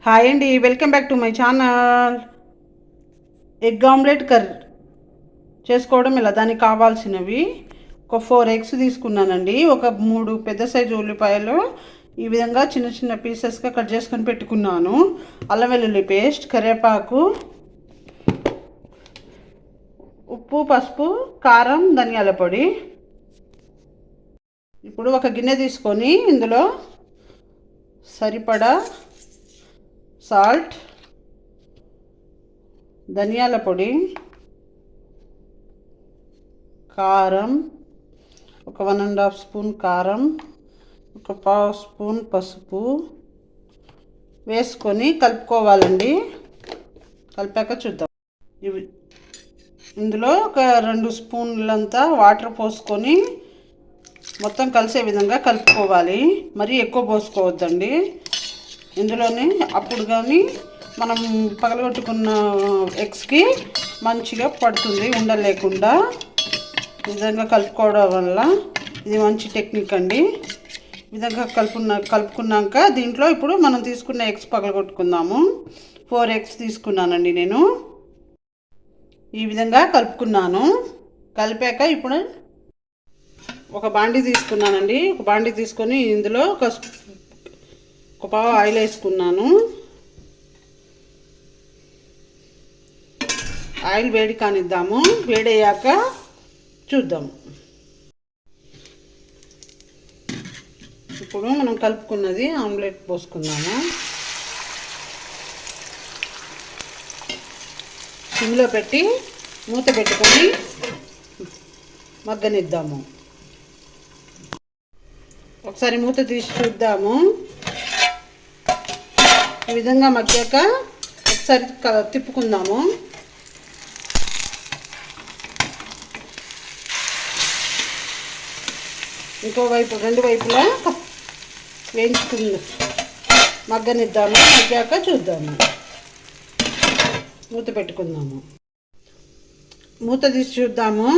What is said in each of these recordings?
Hi అండి, welcome back to my channel. Egg omelette curry చేసుకోవడం ఎలా, దానికి కావాల్సినవి ఒక 4 ఎగ్స్ తీసుకున్నానండి. ఒక 3 పెద్ద సైజు ఉల్లిపాయలు ఈ విధంగా చిన్న చిన్న పీసెస్గా కట్ చేసుకొని పెట్టుకున్నాను. అల్లం వెల్లుల్లి పేస్ట్, కరివేపాకు, ఉప్పు, పసుపు, కారం, ధనియాల పొడి. ఇప్పుడు ఒక గిన్నె తీసుకొని ఇందులో సరిపడా సాల్ట్, ధనియాల పొడి, కారం, ఒక 1.5 స్పూన్ కారం, ఒక 1/2 స్పూన్ పసుపు వేసుకొని కలుపుకోవాలండి. కలిపాక చూద్దాం. ఇవి ఇందులో ఒక 2 స్పూన్లంతా వాటర్ పోసుకొని మొత్తం కలిసే విధంగా కలుపుకోవాలి. మరీ ఎక్కువ పోసుకోవద్దండి ఇందులోనే, అప్పుడు కానీ మనం పగలగొట్టుకున్న ఎగ్స్కి మంచిగా పడుతుంది ఉండలేకుండా. ఈ విధంగా కలుపుకోవడం వల్ల ఇది మంచి టెక్నిక్ అండి. ఈ విధంగా కలుపుకున్నాక దీంట్లో ఇప్పుడు మనం తీసుకున్న ఎగ్స్ పగలగొట్టుకుందాము. 4 ఎగ్స్ తీసుకున్నానండి నేను. ఈ విధంగా కలుపుకున్నాను. కలిపాక ఇప్పుడు ఒక బాండీ తీసుకున్నానండి. ఒక బాండీ తీసుకొని ఇందులో ఒక పావు ఆయిల్ వేసుకున్నాను. ఆయిల్ వేడి కానిద్దాము. వేడయ్యాక చూద్దాం. ఇప్పుడు మనం కలుపుకున్నది ఆమ్లెట్ పోసుకుందాము. సిమ్లో పెట్టి మూత పెట్టుకొని మగ్గనిద్దాము. ఒకసారి మూత తీసి చూద్దాము. ఈ విధంగా మగ్గాక ఒకసారి తిప్పుకుందాము. రెండు వైపులా వేయించుకుందాం, మగ్గనిద్దాము. మగ్గాక చూద్దాము. మూత పెట్టుకుందాము. మూత తీసి చూద్దాము.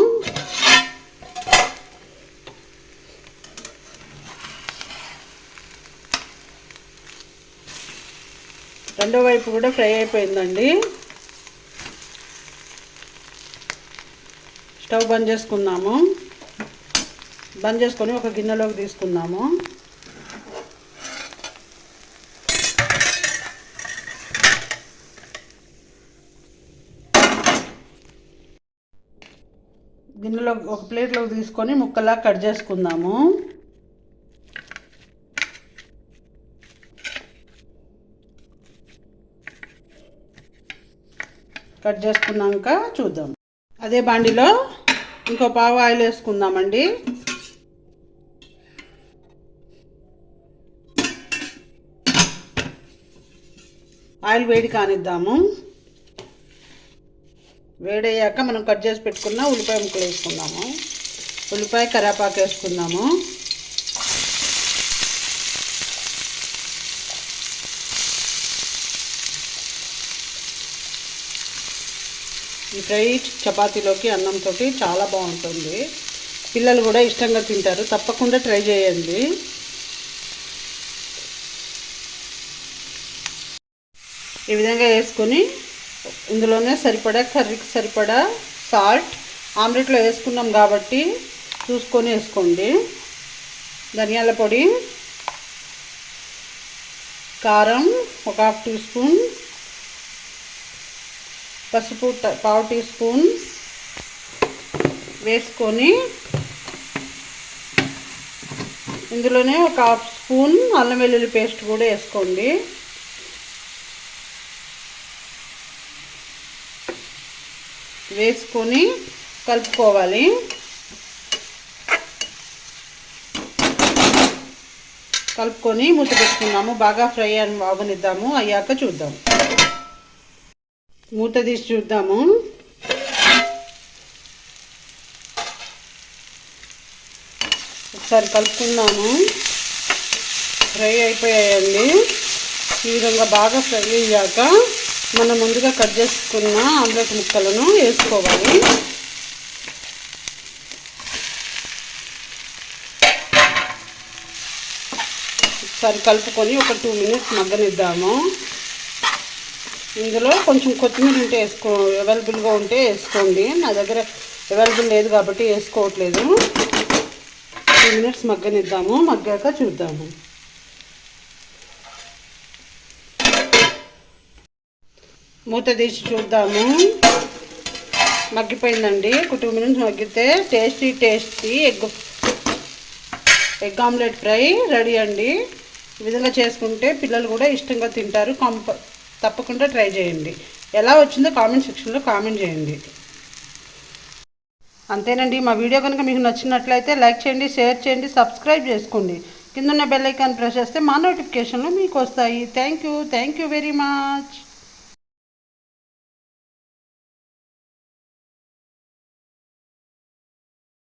రెండో వైపు కూడా ఫ్రై అయిపోయిందండి. స్టవ్ బంద్ చేసుకుందాము. బంద్ చేసుకొని ఒక గిన్నెలోకి తీసుకుందాము. గిన్నెలో ఒక ప్లేట్లోకి తీసుకొని ముక్కలా కట్ చేసుకుందాము. కట్ చేసుకున్నాక చూద్దాం. అదే బాండిలో ఇంకో పావు ఆయిల్ వేసుకుందామండి. ఆయిల్ వేడి కానిద్దాము. వేడయ్యాక మనం కట్ చేసి పెట్టుకున్న ఉల్లిపాయ ముక్కలు వేసుకుందాము. ఉల్లిపాయ, కరివేపాకు వేసుకుందాము. ఈ ఫ్రై చపాతీలోకి అన్నంతో చాలా బాగుంటుంది. పిల్లలు కూడా ఇష్టంగా తింటారు. తప్పకుండా ట్రై చేయండి. ఈ విధంగా వేసుకొని ఇందులోనే కర్రీకి సరిపడా సాల్ట్, ఆమ్లెట్లో వేసుకున్నాం కాబట్టి చూసుకొని వేసుకోండి. ధనియాల పొడి, కారం ఒక 1/2 టీ స్పూన్, పసుపు 1/2 టీ స్పూన్ వేసుకొని ఇందులోనే ఒక 1/2 స్పూన్ అల్లం వెల్లుల్లి పేస్ట్ కూడా వేసుకోండి. వేసుకొని కలుపుకోవాలి. కలుపుకొని మూత పెట్టుకున్నాము. బాగా ఫ్రై అవనిద్దాము. అయ్యాక చూద్దాం. మూత తీసి చూద్దాము. ఒకసారి కలుపుకున్నాము. ఫ్రై అయిపోయాయండి. ఈ విధంగా బాగా ఫ్రై అయ్యాక మనం ముందుగా కట్ చేసుకున్న ఆమ్లెట్ ముక్కలను వేసుకోవాలి. ఒకసారి కలుపుకొని ఒక 2 మినిట్స్ మగ్గనిద్దాము. ఇందులో కొంచెం కొత్తిమీర ఉంటే అవైలబుల్గా ఉంటే వేసుకోండి. నా దగ్గర అవైలబుల్ లేదు కాబట్టి వేసుకోవట్లేదు. 2 మినిట్స్ మగ్గనిద్దాము. మగ్గాక చూద్దాము. మూత తీసి చూద్దాము. మగ్గిపోయిందండి. ఒక 2 మినిట్స్ మగ్గితే tasty egg omelette fry ready అండి. ఈ విధంగా చేసుకుంటే పిల్లలు కూడా ఇష్టంగా తింటారు. తప్పకుండా ట్రై చేయండి. ఎలా వచ్చిందో కామెంట్ సెక్షన్లో కామెంట్ చేయండి. అంతేనండి. మా వీడియో కనుక మీకు నచ్చినట్లయితే లైక్ చేయండి, షేర్ చేయండి, సబ్స్క్రైబ్ చేసుకోండి. కింద ఉన్న బెల్ ఐకాన్ ప్రెస్ చేస్తే మా నోటిఫికేషన్లు మీకు వస్తాయి. Thank you very much.